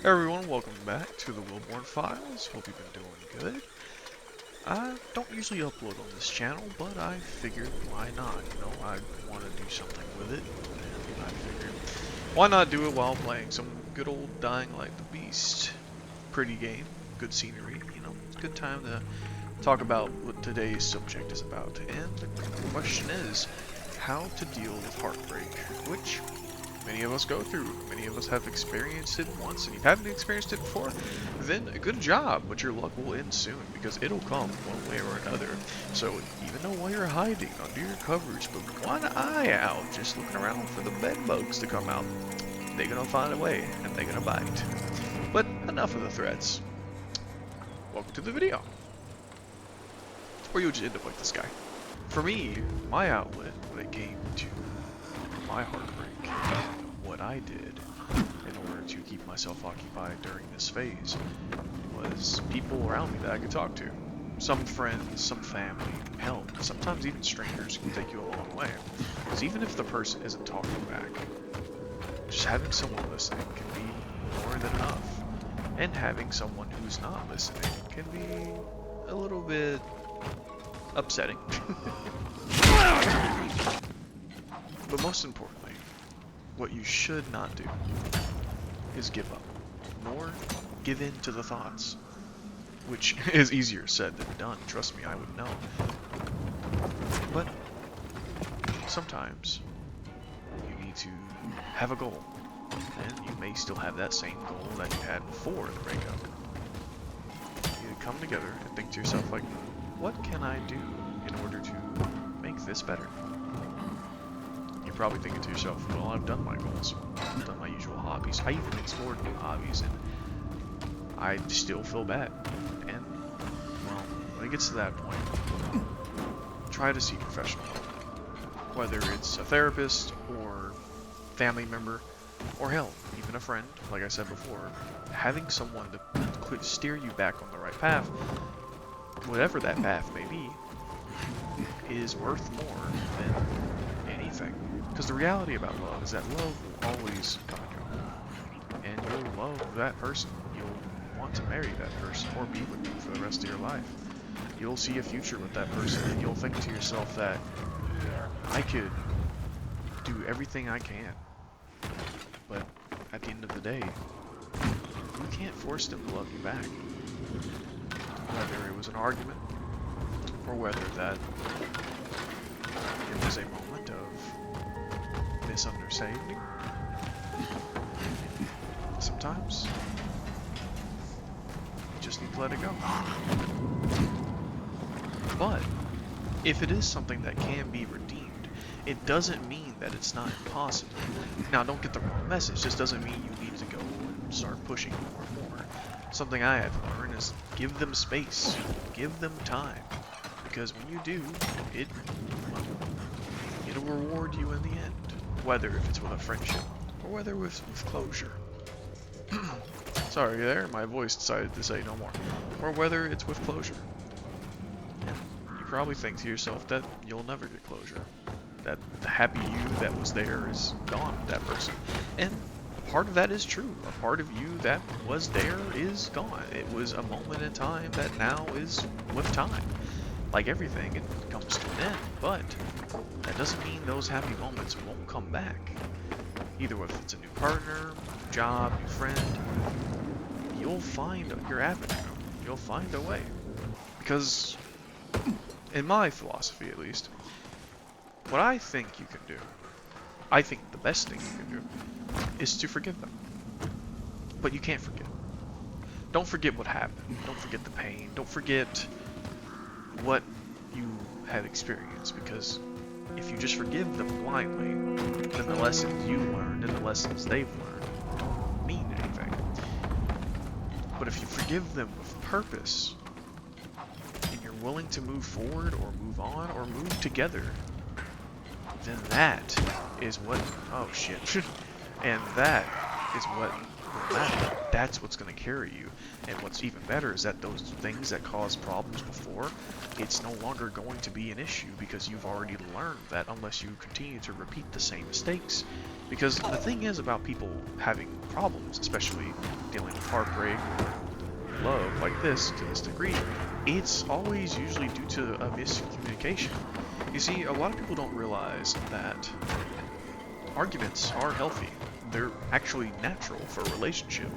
Hey everyone, welcome back to the Willborn Files. Hope you've been doing good. I don't usually upload on this channel, but I figured why not? You know, I want to do something with it, and I figured why not do it while playing some good old Dying Light the Beast. Pretty game, good scenery, you know, it's a good time to talk about what today's subject is about. And the question is, how to deal with heartbreak, which many of us go through. Many of us have experienced it once, and you haven't experienced it before, then good job, but your luck will end soon, because it'll come one way or another. So even though while you're hiding under your covers, with one eye out, just looking around for the bed bugs to come out, they're gonna find a way, and they're gonna bite. But enough of the threats. Welcome to the video. Or you'll just end up like this guy. For me, my outlet when it came to my heartbreak, what I did in order to keep myself occupied during this phase was people around me that I could talk to. Some friends, some family, hell, sometimes even strangers can take you a long way. Because even if the person isn't talking back, just having someone listening can be more than enough. And having someone who's not listening can be a little bit upsetting. But most importantly, what you should not do is give up, nor give in to the thoughts, which is easier said than done. Trust me, I would know. But sometimes you need to have a goal, and you may still have that same goal that you had before the breakup. You come together and think to yourself, like, what can I do in order to make this better? You're probably thinking to yourself, well, I've done my goals. I've done my usual hobbies. I even explored new hobbies, and I still feel bad. And, well, when it gets to that point, try to seek professional help. Whether it's a therapist, or family member, or hell, even a friend, like I said before. Having someone to steer you back on the right path, whatever that path may be, is worth more than anything. Because the reality about love is that love will always come and go. And you'll love that person. You'll want to marry that person or be with them for the rest of your life. You'll see a future with that person, and you'll think to yourself that I could do everything I can. But at the end of the day, you can't force them to love you back. Whether it was an argument, or whether that it was a moment of misunderstanding. Sometimes you just need to let it go. But if it is something that can be redeemed, it doesn't mean that it's not impossible. Now, don't get the wrong message. This doesn't mean you need to go and start pushing more and more. Something I have learned is give them space, give them time, because when you do, it'll reward you in the end. Whether if it's with a friendship, or whether with closure. Sorry there, my voice decided to say no more. Or whether it's with closure. And you probably think to yourself that you'll never get closure. That the happy you that was there is gone with that person. And a part of that is true. A part of you that was there is gone. It was a moment in time that now is with time. Like everything, it comes to an end, but that doesn't mean those happy moments won't come back. Either if it's a new partner, new job, new friend, you'll find your avenue. You'll find a way. Because, in my philosophy at least, what I think you can do, I think the best thing you can do, is to forgive them. But you can't forget. Don't forget what happened. Don't forget the pain. Don't forget what you have experienced, because if you just forgive them blindly, then the lessons you learned and the lessons they've learned don't mean anything. But if you forgive them with purpose, and you're willing to move forward or move on or move together, then that is what, oh shit, and that is what will matter. That's what's going to carry you. And what's even better is that those things that caused problems before, it's no longer going to be an issue, because you've already learned that, unless you continue to repeat the same mistakes. Because the thing is about people having problems, especially dealing with heartbreak, love like this to this degree, it's always usually due to a miscommunication. You see, a lot of people don't realize that arguments are healthy. They're actually natural for a relationship.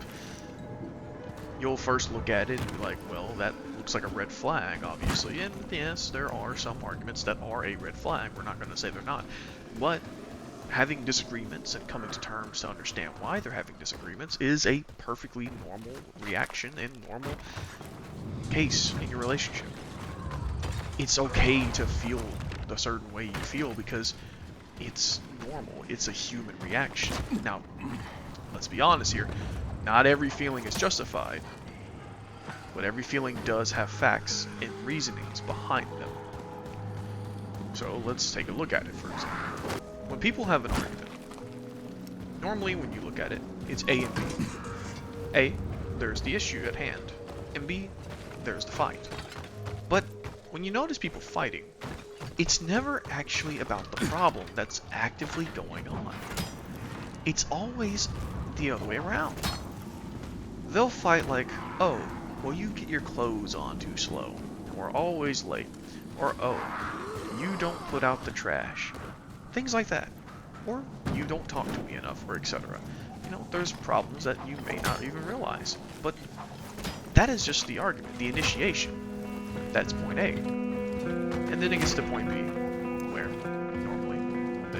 You'll first look at it and be like, well, that looks like a red flag, obviously. And yes, there are some arguments that are a red flag. We're not going to say they're not. But having disagreements and coming to terms to understand why they're having disagreements is a perfectly normal reaction and normal case in your relationship. It's okay to feel the certain way you feel because it's normal. It's a human reaction. Now, let's be honest here. Not every feeling is justified, but every feeling does have facts and reasonings behind them. So let's take a look at it, for example. When people have an argument, normally when you look at it, it's A and B. A, there's the issue at hand, and B, there's the fight. But when you notice people fighting, it's never actually about the problem that's actively going on. It's always the other way around. They'll fight like, oh, well, you get your clothes on too slow, or always late, or oh, you don't put out the trash. Things like that. Or you don't talk to me enough, or etc. You know, there's problems that you may not even realize. But that is just the argument, the initiation. That's point A. And then it gets to point B, where normally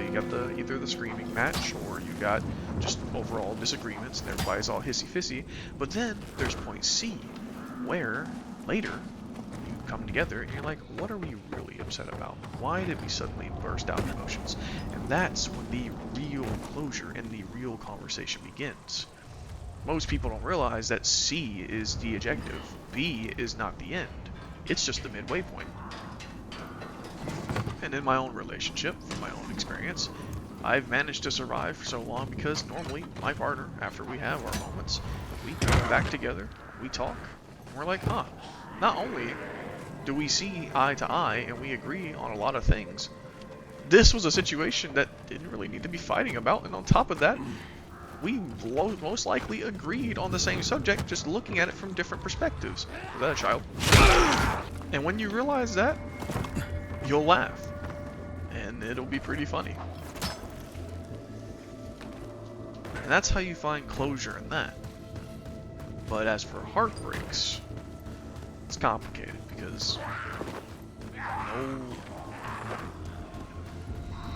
you got either the screaming match, or you got just overall disagreements, and everybody's all hissy-fissy. But then there's point C, where later you come together and you're like, what are we really upset about? Why did we suddenly burst out in emotions? And that's when the real closure and the real conversation begins. Most people don't realize that C is the objective, B is not the end. It's just the midway point. And in my own relationship, from my own experience, I've managed to survive for so long because normally my partner, after we have our moments, we come back together, we talk, and we're like, huh, not only do we see eye to eye and we agree on a lot of things, this was a situation that didn't really need to be fighting about, and on top of that, we most likely agreed on the same subject, just looking at it from different perspectives. Is that a child? And when you realize that, you'll laugh, and it'll be pretty funny. And that's how you find closure in that. But as for heartbreaks, it's complicated because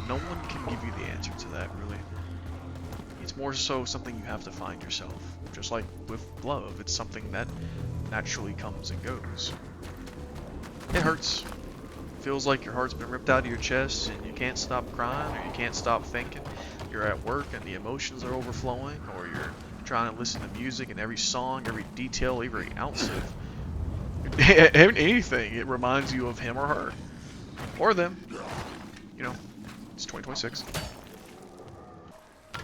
no one can give you the answer to that, really. It's more so something you have to find yourself. Just like with love, it's something that naturally comes and goes. It hurts. Feels like your heart's been ripped out of your chest and you can't stop crying or you can't stop thinking. You're at work and the emotions are overflowing, or you're trying to listen to music and every song, every detail, every ounce of anything, it reminds you of him or her. Or them. You know, it's 2026.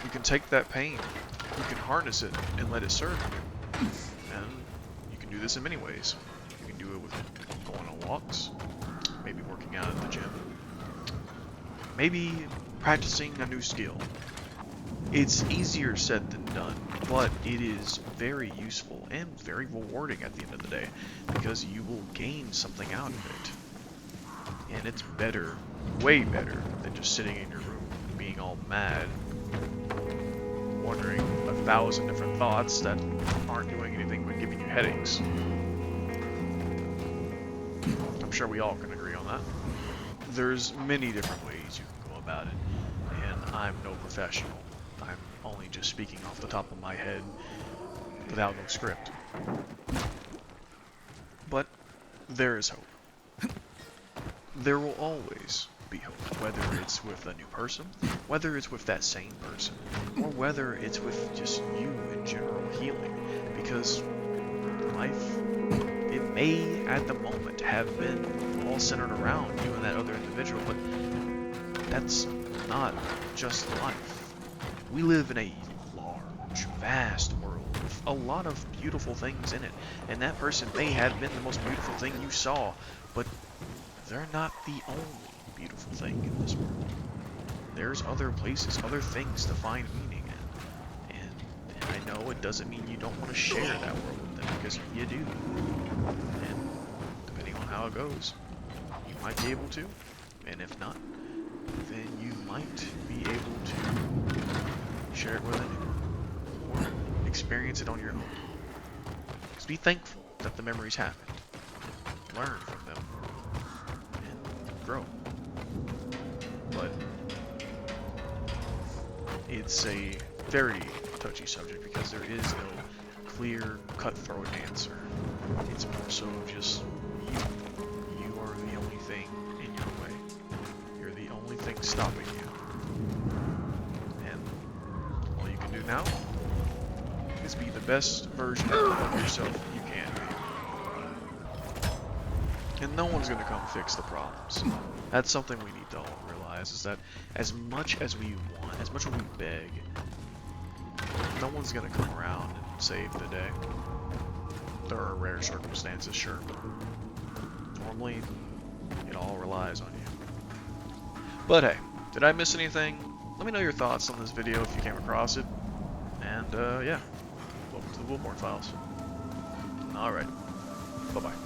You can take that pain, you can harness it and let it serve you. And you can do this in many ways. You can do it with going on walks, maybe working out at the gym, maybe practicing a new skill. It's easier said than done, but it is very useful and very rewarding at the end of the day, because you will gain something out of it. And it's better, way better, than just sitting in your room being all mad, wondering 1,000 different thoughts that aren't doing anything but giving you headaches. I'm sure we all can agree on that. There's many different ways you can go about it, and I'm no professional. I'm only just speaking off the top of my head without no script. But there is hope. There will always be hope, whether it's with a new person, whether it's with that same person, or whether it's with just you in general healing, because life, it may at the moment have been all centered around you and that other individual, but that's not just life. We live in a large, vast world with a lot of beautiful things in it, and that person may have been the most beautiful thing you saw, but they're not the only beautiful thing in this world. There's other places, other things to find meaning in. And I know no, it doesn't mean you don't want to share that world with them, because you do. And depending on how it goes, you might be able to, and if not, then you might be able to share it with anyone, or experience it on your own. Just be thankful that the memories happened. Learn from them, and grow. But it's a very touchy subject because there is no clear, cutthroat answer. It's more so just you. You are the only thing in your way. You're the only thing stopping you. And all you can do now is be the best version of yourself you can be. And no one's going to come fix the problems. That's something we need to all realize, is that as much as we want, as much as we beg, no one's going to come around and save the day. There are rare circumstances, sure, but normally it all relies on you. But hey, did I miss anything? Let me know your thoughts on this video if you came across it. And yeah, welcome to the Wolfborn Files. Alright, bye-bye.